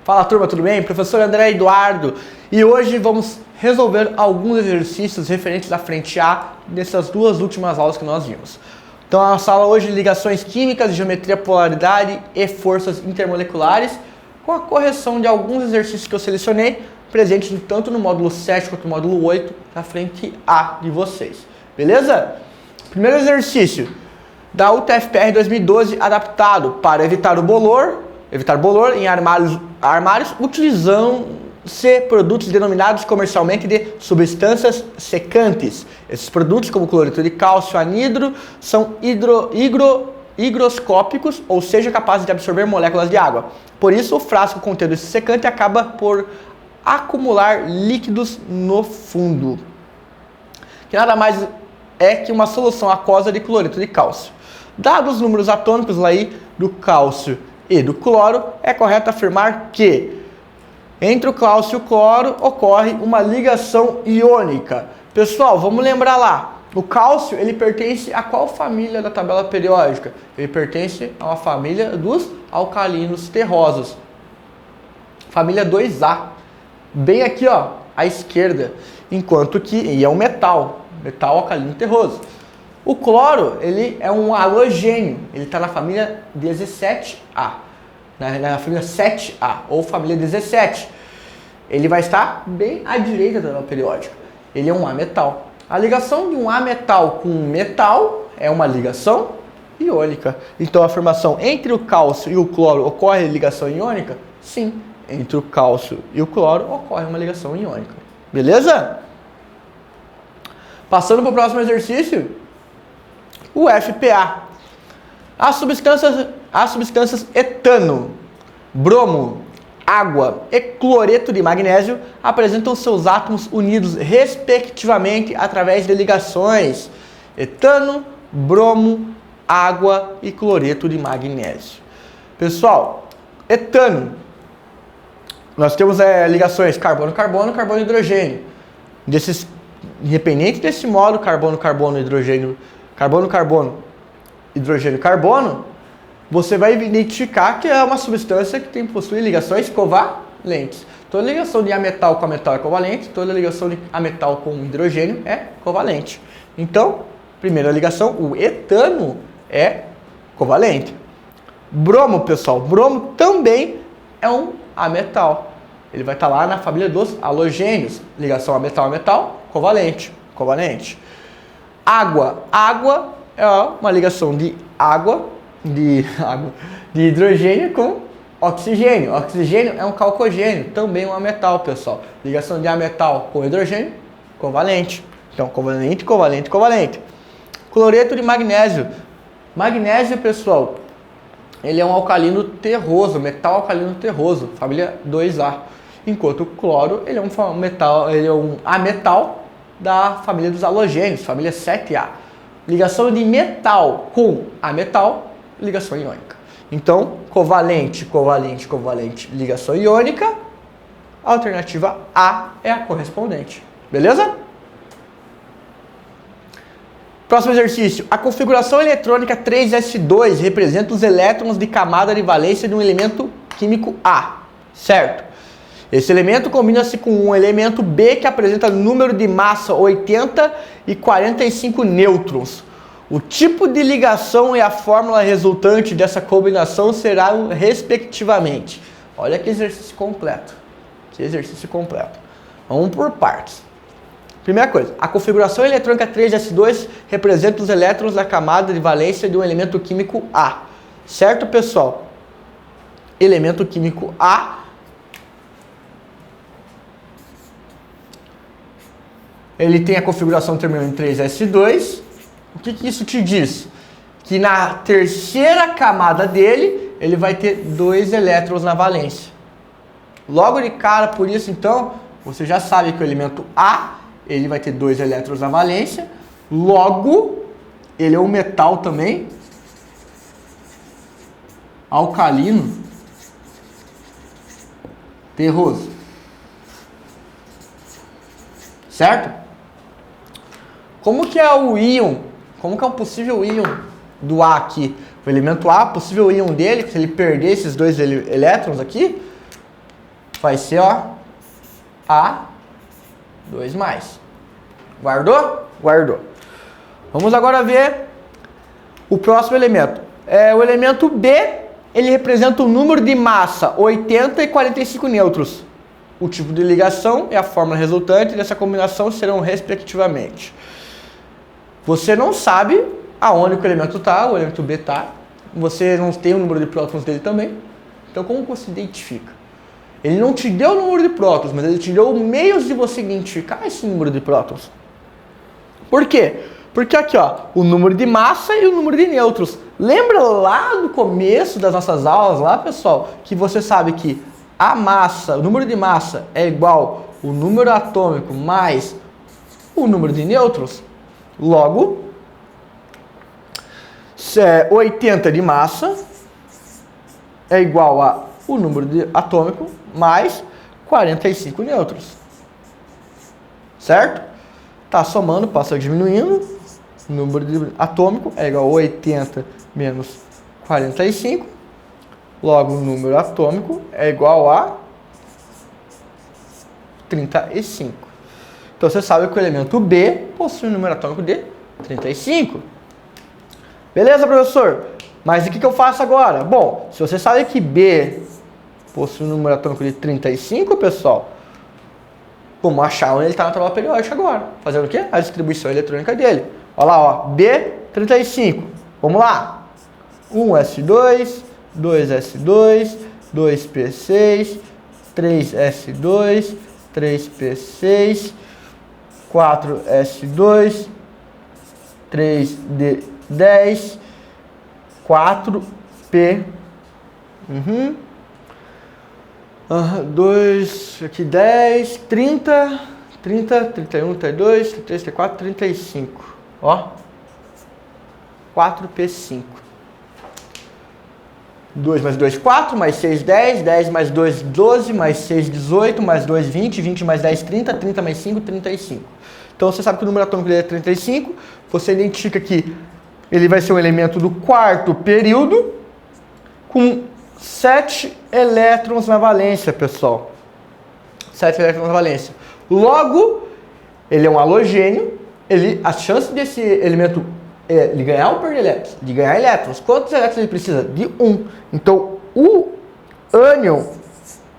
Fala turma, tudo bem? Professor André Eduardo, e hoje vamos resolver alguns exercícios referentes à frente A nessas duas últimas aulas que nós vimos. Então a nossa aula hoje de ligações químicas, geometria, polaridade e forças intermoleculares, com a correção de alguns exercícios que eu selecionei, presentes tanto no módulo 7 quanto no módulo 8, da frente A de vocês. Beleza? Primeiro exercício da UTFPR 2012, adaptado para evitar bolor em armários utilizando-se produtos denominados comercialmente de substâncias secantes. Esses produtos, como cloreto de cálcio anidro, são higroscópicos, ou seja, capazes de absorver moléculas de água. Por isso, o frasco contendo esse secante acaba por acumular líquidos no fundo, que nada mais é que uma solução aquosa de cloreto de cálcio. Dados os números atômicos aí do cálcio e do cloro, é correto afirmar que entre o cálcio e o cloro ocorre uma ligação iônica. Pessoal, vamos lembrar lá. O cálcio, ele pertence a qual família da tabela periódica? Ele pertence a uma família dos alcalinos terrosos. Família 2A. Bem aqui, ó, à esquerda. Enquanto que, e é um metal alcalino terroso. O cloro, ele é um halogênio, ele está na família 17A, na família 7A, ou família 17. Ele vai estar bem à direita da tabela periódica. Ele é um ametal. A ligação de um ametal com um metal é uma ligação iônica. Então a afirmação entre o cálcio e o cloro ocorre ligação iônica? Sim, entre o cálcio e o cloro ocorre uma ligação iônica. Beleza? Passando para o próximo exercício, o FPA. As substâncias etano, bromo, água e cloreto de magnésio apresentam seus átomos unidos respectivamente através de ligações etano, bromo, água e cloreto de magnésio. Pessoal, etano, nós temos ligações carbono-carbono, carbono-hidrogênio. Independente desse modo, carbono-carbono, hidrogênio, carbono-carbono, hidrogênio-carbono, você vai identificar que é uma substância que possui ligações covalentes. Toda ligação de ametal com ametal é covalente, toda ligação de ametal com hidrogênio é covalente. Então, primeira ligação, o etano é covalente. Bromo, pessoal, bromo também é um ametal. Ele vai estar lá na família dos halogênios. Ligação ametal-ametal, covalente. Água é uma ligação de hidrogênio com oxigênio. Oxigênio é um calcogênio, também um ametal, pessoal. Ligação de ametal com hidrogênio, covalente. Então, covalente. Cloreto de magnésio. Magnésio, pessoal, ele é um alcalino terroso, metal alcalino terroso, família 2A. Enquanto o cloro, ele é um ametal da família dos halogênios, família 7A. Ligação de metal com ametal, ligação iônica. Então, covalente, ligação iônica. A alternativa A é a correspondente. Beleza? Próximo exercício. A configuração eletrônica 3s2 representa os elétrons de camada de valência de um elemento químico A. Certo? Esse elemento combina-se com um elemento B que apresenta número de massa 80 e 45 nêutrons. O tipo de ligação e a fórmula resultante dessa combinação serão respectivamente. Olha que exercício completo. Vamos por partes. Primeira coisa, a configuração eletrônica 3s2 representa os elétrons da camada de valência de um elemento químico A. Certo, pessoal? Elemento químico A. Ele tem a configuração terminando em 3s2. O que isso te diz? Que na terceira camada dele, ele vai ter 2 elétrons na valência. Logo de cara, por isso, então, você já sabe que o elemento A, ele vai ter 2 elétrons na valência. Logo, ele é um metal também, alcalino, terroso. Certo? Como que é o íon? Como que é um possível íon do A aqui? O elemento A, possível íon dele, se ele perder esses 2 elétrons aqui, vai ser, ó, A2+. Guardou? Guardou. Vamos agora ver o próximo elemento. O elemento B, ele representa o número de massa 80 e 45 nêutrons. O tipo de ligação e a fórmula resultante dessa combinação serão respectivamente. Você não sabe aonde o elemento está, o elemento B está. Você não tem o número de prótons dele também. Então como você identifica? Ele não te deu o número de prótons, mas ele te deu meios de você identificar esse número de prótons. Por quê? Porque aqui, ó, o número de massa e o número de nêutrons. Lembra lá no começo das nossas aulas, lá, pessoal, que você sabe que a massa, o número de massa é igual o número atômico mais o número de nêutrons? Logo, 80 de massa é igual a o número atômico mais 45 nêutrons. Certo? Tá somando, passa diminuindo. O número atômico é igual a 80 menos 45. Logo, o número atômico é igual a 35. Então, você sabe que o elemento B possui um número atômico de 35. Beleza, professor? Mas o que eu faço agora? Bom, se você sabe que B possui um número atômico de 35, pessoal, vamos achar onde ele está na tabela periódica agora. Fazendo o quê? A distribuição eletrônica dele. Olha lá, ó, B35. Vamos lá. 1s2, 2s2, 2p6, 3s2, 3p6, 4s2, 3d10, 4p. 2, aqui 10, 30, 31, 32, 33, 34, 35. Ó. 4p5. 2 mais 2, 4, mais 6, 10, 10 mais 2, 12, mais 6, 18, mais 2, 20, 20 mais 10, 30, 30 mais 5, 35. Então você sabe que o número atômico dele é 35, você identifica que ele vai ser um elemento do quarto período com 7 elétrons na valência, pessoal. 7 elétrons na valência. Logo, ele é um halogênio, a chance desse elemento de ganhar ou perder elétrons? De ganhar elétrons. Quantos elétrons ele precisa? De 1. Então, o ânion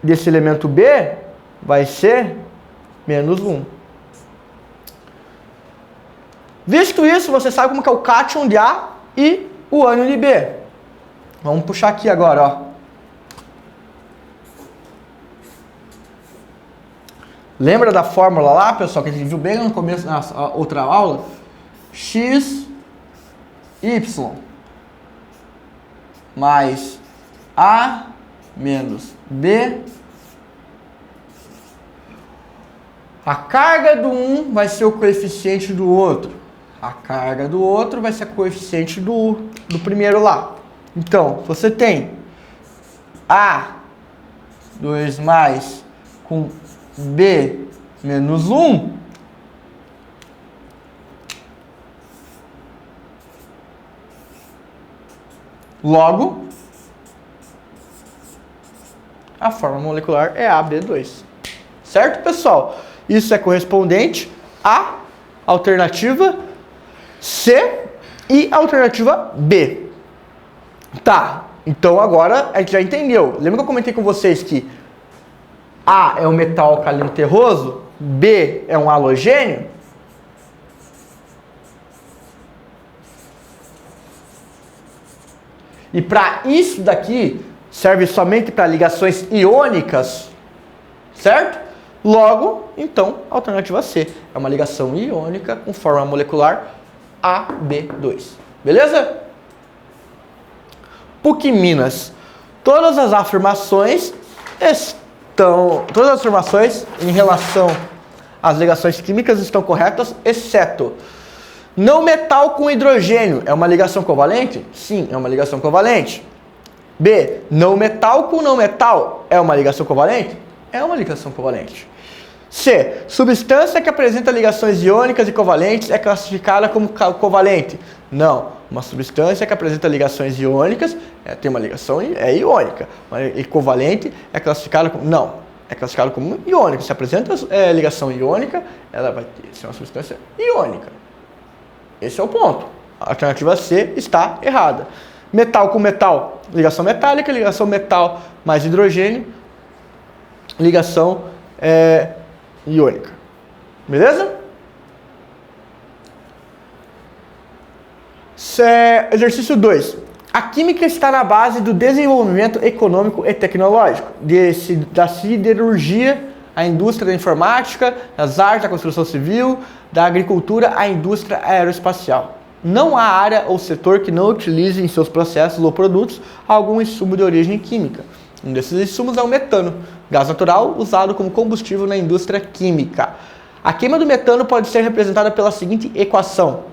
desse elemento B vai ser menos 1. Visto isso, você sabe como que é o cátion de A e o ânion de B. Vamos puxar aqui agora, ó. Lembra da fórmula lá, pessoal, que a gente viu bem no começo da outra aula? X, Y mais A menos B. A carga do um vai ser o coeficiente do outro. A carga do outro vai ser o coeficiente do primeiro lá. Então, você tem A2 mais com B menos 1. Logo, a fórmula molecular é AB2. Certo, pessoal? Isso é correspondente à alternativa C e alternativa B. Tá, então agora a gente já entendeu. Lembra que eu comentei com vocês que A é um metal alcalino terroso, B é um halogênio? E para isso daqui serve somente para ligações iônicas, certo? Logo, então, a alternativa C é uma ligação iônica com forma molecular AB2. Beleza? PUC Minas. Todas as afirmações em relação às ligações químicas estão corretas, exceto não metal com hidrogênio. É uma ligação covalente? Sim, é uma ligação covalente. B. Não metal com não metal. É uma ligação covalente? É uma ligação covalente. C. Substância que apresenta ligações iônicas e covalentes é classificada como covalente? Não. Uma substância que apresenta ligações iônicas tem uma ligação iônica. E covalente é classificada como... Não. é classificado como iônico. Se apresenta ligação iônica, ela vai ser uma substância iônica. Esse é o ponto. A alternativa C está errada. Metal com metal, ligação metálica, ligação metal mais hidrogênio, ligação iônica. Beleza? Exercício 2. A química está na base do desenvolvimento econômico e tecnológico, da siderurgia, a indústria da informática, das artes, da construção civil, da agricultura, à indústria aeroespacial. Não há área ou setor que não utilize em seus processos ou produtos algum insumo de origem química. Um desses insumos é o metano, gás natural usado como combustível na indústria química. A queima do metano pode ser representada pela seguinte equação: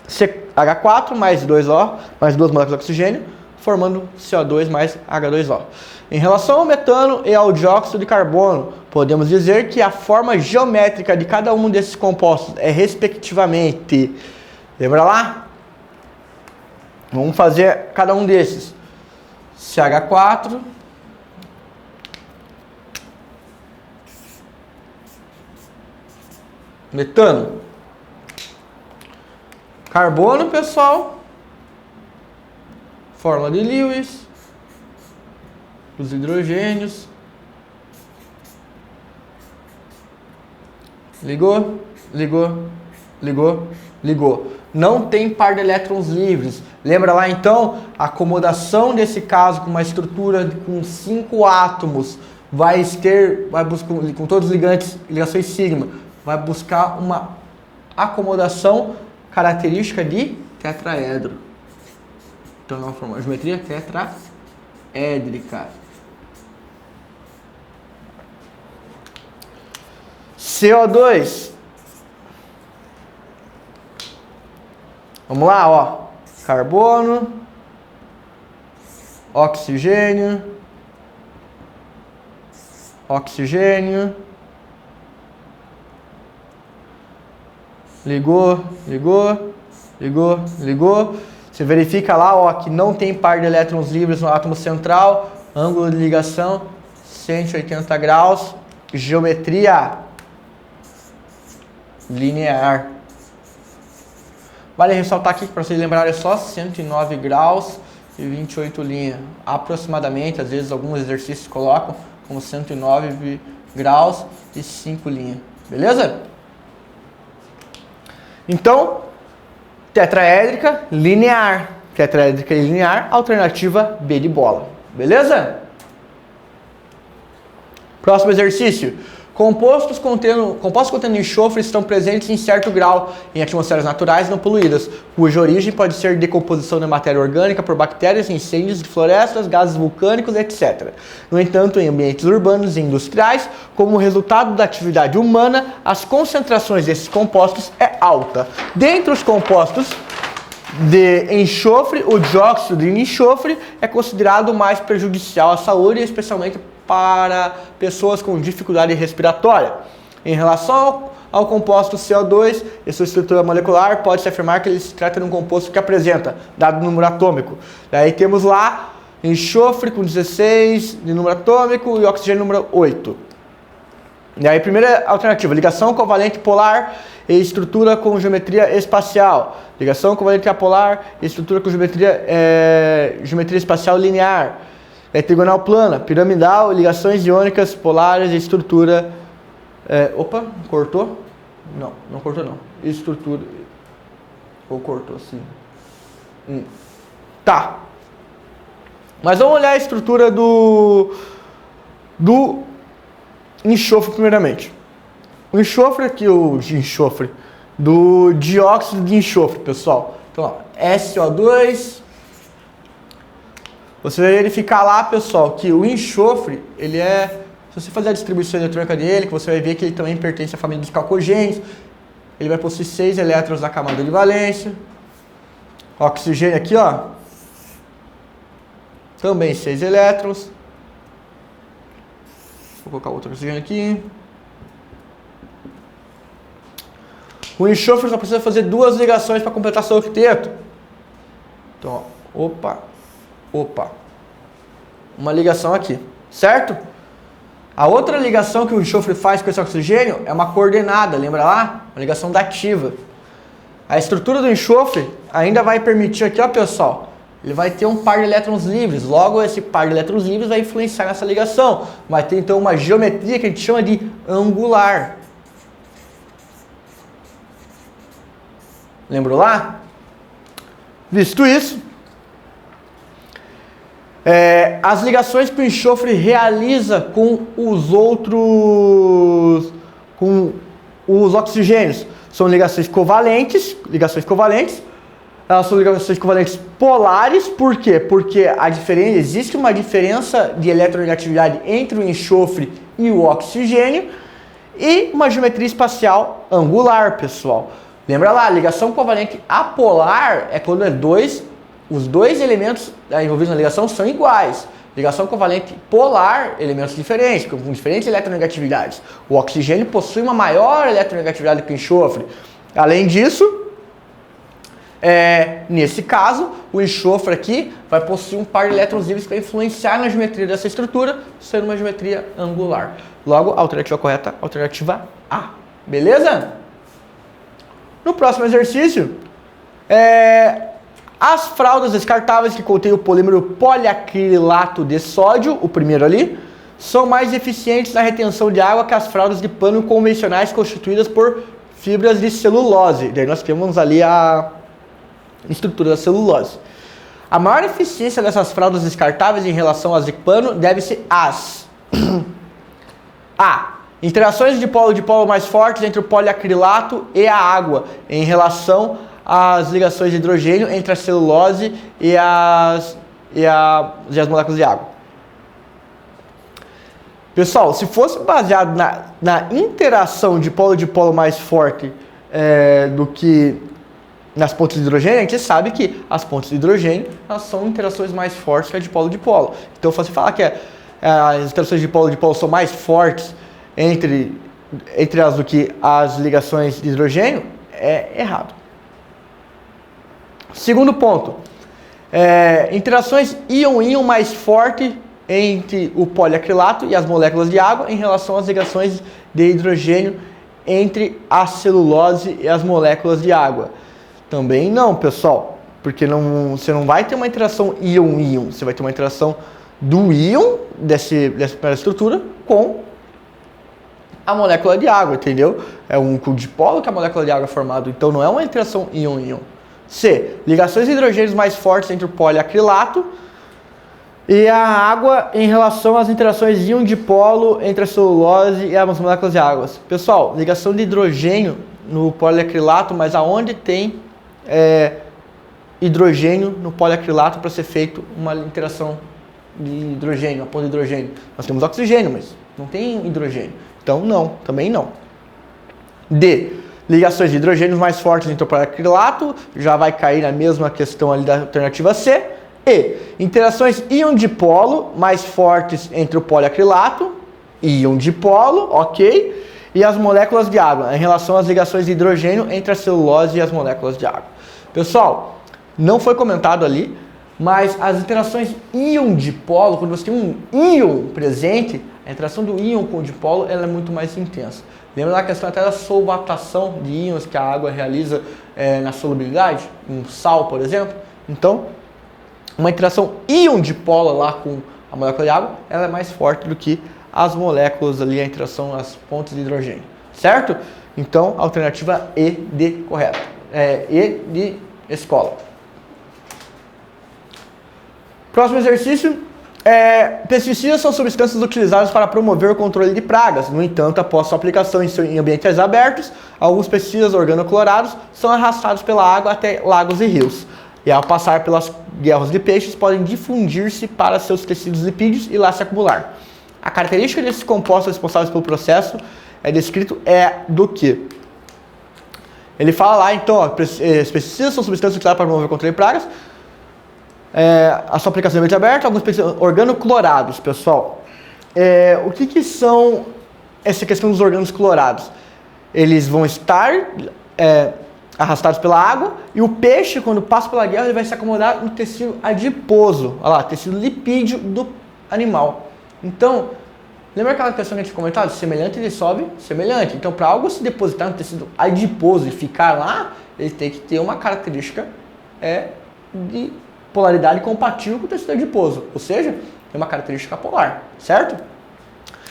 CH4 mais 2O, mais 2 moléculas de oxigênio, formando CO2 mais H2O. Em relação ao metano e ao dióxido de carbono, podemos dizer que a forma geométrica de cada um desses compostos é respectivamente... Lembra lá? Vamos fazer cada um desses. CH4... metano. Carbono, pessoal. Fórmula de Lewis. Os hidrogênios. Ligou, ligou, ligou, ligou. Não tem par de elétrons livres. Lembra lá então? A acomodação desse caso com uma estrutura com 5 átomos vai buscar com todos os ligantes, ligações sigma, vai buscar uma acomodação característica de tetraedro. Então nós formamos a geometria tetraédrica. CO2. Vamos lá, ó. Carbono, oxigênio, oxigênio. Ligou, ligou, ligou, ligou. Você verifica lá, ó, que não tem par de elétrons livres no átomo central. Ângulo de ligação 180 graus. Geometria linear. Vale ressaltar aqui que para vocês lembrarem é só 109 graus e 28 linhas. Aproximadamente, às vezes alguns exercícios colocam como 109 graus e 5 linhas. Beleza? Então, tetraédrica linear. Tetraédrica linear, alternativa B de bola. Beleza? Próximo exercício. Compostos contendo enxofre estão presentes em certo grau em atmosferas naturais não poluídas, cuja origem pode ser decomposição da matéria orgânica por bactérias, incêndios de florestas, gases vulcânicos, etc. No entanto, em ambientes urbanos e industriais, como resultado da atividade humana, as concentrações desses compostos é alta. Dentre os compostos de enxofre, o dióxido de enxofre é considerado o mais prejudicial à saúde, especialmente para pessoas com dificuldade respiratória. Em relação ao composto CO2 e sua estrutura molecular, pode-se afirmar que ele se trata de um composto que apresenta, dado o número atômico. Daí temos lá enxofre com 16 de número atômico e oxigênio número 8. E aí, primeira alternativa, ligação covalente polar e estrutura com geometria espacial. Ligação covalente apolar e estrutura com geometria espacial linear. Trigonal plana, piramidal, ligações iônicas, polares e estrutura... opa, cortou? Não, não cortou não. Estrutura... Ou cortou, sim. Tá. Mas vamos olhar a estrutura do enxofre primeiramente. O enxofre aqui, o enxofre do dióxido de enxofre, pessoal. Então, ó, SO2... Você vai verificar lá, pessoal, que o enxofre, ele é... Se você fazer a distribuição eletrônica dele, que você vai ver que ele também pertence à família dos calcogênios. Ele vai possuir 6 elétrons na camada de valência. Oxigênio aqui, ó. Também 6 elétrons. Vou colocar outro oxigênio aqui. O enxofre só precisa fazer 2 ligações para completar seu octeto. Então, ó, opa. Uma ligação aqui, certo? A outra ligação que o enxofre faz com esse oxigênio é uma coordenada, lembra lá? Uma ligação dativa. A estrutura do enxofre ainda vai permitir aqui, ó pessoal, ele vai ter um par de elétrons livres, logo esse par de elétrons livres vai influenciar nessa ligação. Vai ter então uma geometria que a gente chama de angular. Lembrou lá? Visto isso, as ligações que o enxofre realiza com os oxigênios são ligações covalentes. Elas são ligações covalentes polares. Por quê? Porque existe uma diferença de eletronegatividade entre o enxofre e o oxigênio e uma geometria espacial angular, pessoal. Lembra lá, ligação covalente apolar é quando os dois elementos envolvidos na ligação são iguais. Ligação covalente polar, elementos diferentes, com diferentes eletronegatividades. O oxigênio possui uma maior eletronegatividade que o enxofre. Além disso, nesse caso, o enxofre aqui vai possuir um par de elétrons livres que vai influenciar na geometria dessa estrutura, sendo uma geometria angular. Logo, a alternativa correta, alternativa A. Beleza? No próximo exercício, as fraldas descartáveis que contêm o polímero poliacrilato de sódio, o primeiro ali, são mais eficientes na retenção de água que as fraldas de pano convencionais constituídas por fibras de celulose. Daí nós temos ali a estrutura da celulose. A maior eficiência dessas fraldas descartáveis em relação às de pano deve-se às A. Interações de polo mais fortes entre o poliacrilato e a água em relação às ligações de hidrogênio entre a celulose e as moléculas de água. Pessoal, se fosse baseado na interação de polo mais forte do que nas pontes de hidrogênio, a gente sabe que as pontes de hidrogênio elas são interações mais fortes que a de polo. Então, se você falar que as interações de polo são mais fortes entre elas do que as ligações de hidrogênio, é errado. Segundo ponto, interações íon-íon mais forte entre o poliacrilato e as moléculas de água em relação às ligações de hidrogênio entre a celulose e as moléculas de água. Também não, pessoal, porque você não vai ter uma interação íon-íon, você vai ter uma interação do íon dessa primeira estrutura com a molécula de água, entendeu? É um dipolo que a molécula de água é formado, então não é uma interação íon-íon. C. Ligações de hidrogênios mais fortes entre o poliacrilato e a água em relação às interações íon-dipolo entre a celulose e as moléculas de água. Pessoal, ligação de hidrogênio no poliacrilato, mas aonde tem hidrogênio no poliacrilato para ser feito uma interação de hidrogênio, uma ponte de hidrogênio? Nós temos oxigênio, mas não tem hidrogênio. Então, não, também não. D. Ligações de hidrogênios mais fortes entre o poliacrilato, já vai cair na mesma questão ali da alternativa C. E. Interações íon-dipolo mais fortes entre o poliacrilato, íon-dipolo, ok, e as moléculas de água, em relação às ligações de hidrogênio entre a celulose e as moléculas de água. Pessoal, não foi comentado ali, mas as interações íon-dipolo, quando você tem um íon presente, a interação do íon com o dipolo ela é muito mais intensa. Lembra da questão até da solvatação de íons que a água realiza na solubilidade? Um sal, por exemplo. Então, uma interação íon-dipolo lá com a molécula de água, ela é mais forte do que as moléculas ali, a interação, as pontes de hidrogênio. Certo? Então, alternativa E de correto. E de escola. Próximo exercício. Pesticidas são substâncias utilizadas para promover o controle de pragas. No entanto, após sua aplicação em ambientes abertos, alguns pesticidas organoclorados são arrastados pela água até lagos e rios. E ao passar pelas guelras de peixes, podem difundir-se para seus tecidos lipídios e lá se acumular. A característica desses compostos responsáveis pelo processo descrito do que? Ele fala lá, então, os pesticidas são substâncias utilizadas para promover o controle de pragas. A sua aplicação em ambiente aberto, alguns organoclorados, pessoal. O que são essa questão dos organos clorados? Eles vão estar arrastados pela água e o peixe, quando passa pela guerra, ele vai se acomodar no tecido adiposo, olha lá, tecido lipídio do animal. Então, Lembra aquela questão que a gente comentou? Semelhante ele sobe, semelhante. Então, para algo se depositar no tecido adiposo e ficar lá, ele tem que ter uma característica de polaridade compatível com o tecido adiposo. Ou seja, tem uma característica polar, certo?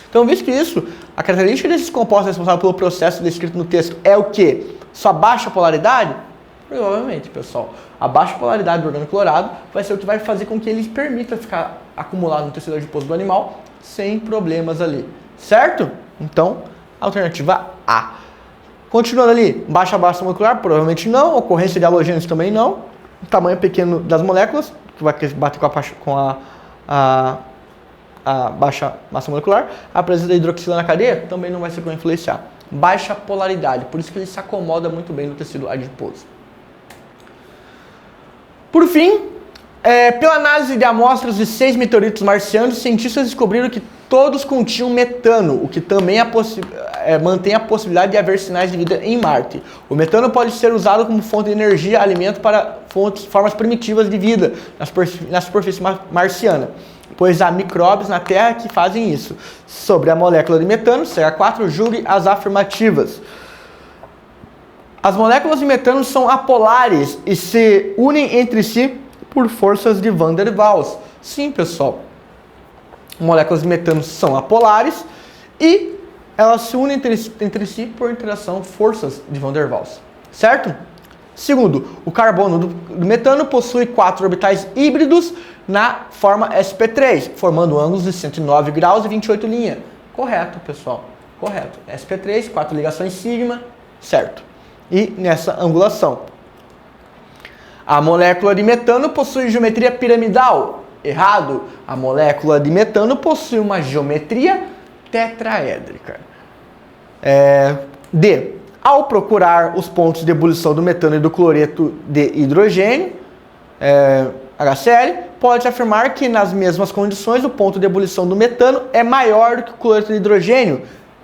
Então, visto que isso, a característica desses compostos responsáveis pelo processo descrito no texto é o quê? Só baixa polaridade? Provavelmente, pessoal. A baixa polaridade do orgânico clorado vai ser o que vai fazer com que ele permita ficar acumulado no tecido adiposo do animal sem problemas ali, certo? Então, alternativa A. Continuando ali, baixa massa molecular? Provavelmente não. Ocorrência de halogênios também não. O tamanho pequeno das moléculas, que vai bater com a baixa massa molecular. A presença da hidroxila na cadeia também não vai ser para influenciar. Baixa polaridade, por isso que ele se acomoda muito bem no tecido adiposo. Por fim, pela análise de amostras de 6 meteoritos marcianos, cientistas descobriram que todos continham metano, o que também mantém a possibilidade de haver sinais de vida em Marte. O metano pode ser usado como fonte de energia, alimento para formas primitivas de vida na superfície marciana, pois há micróbios na Terra que fazem isso. Sobre a molécula de metano, CH4, julgue as afirmativas. As moléculas de metano são apolares e se unem entre si por forças de Van der Waals. Sim, pessoal. Moléculas de metano são apolares e elas se unem entre si por interação forças de Van der Waals. Certo? Segundo, o carbono do metano possui 4 orbitais híbridos na forma sp3, formando ângulos de 109 graus e 28 linhas. Correto, pessoal. Correto. sp3, 4 ligações sigma, certo. E nessa angulação. A molécula de metano possui geometria piramidal. Errado. A molécula de metano possui uma geometria tetraédrica. D. Ao procurar os pontos de ebulição do metano e do cloreto de hidrogênio, HCl, pode afirmar que nas mesmas condições o ponto de ebulição do metano é maior do que o cloreto de hidrogênio.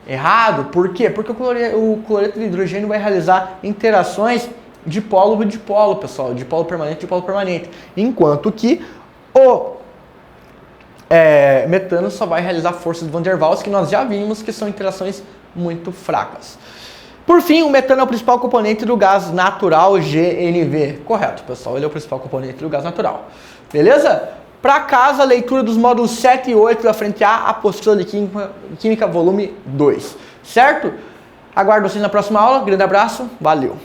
Errado. Por quê? Porque o cloreto de hidrogênio vai realizar interações dipolo e dipolo, pessoal. Dipolo permanente e dipolo permanente. Enquanto que o metano só vai realizar forças de Van der Waals, que nós já vimos que são interações muito fracas. Por fim, o metano é o principal componente do gás natural GNV. Correto, pessoal. Ele é o principal componente do gás natural. Beleza? Para casa, a leitura dos módulos 7 e 8 da frente A, apostila de Química volume 2. Certo? Aguardo vocês na próxima aula. Grande abraço. Valeu!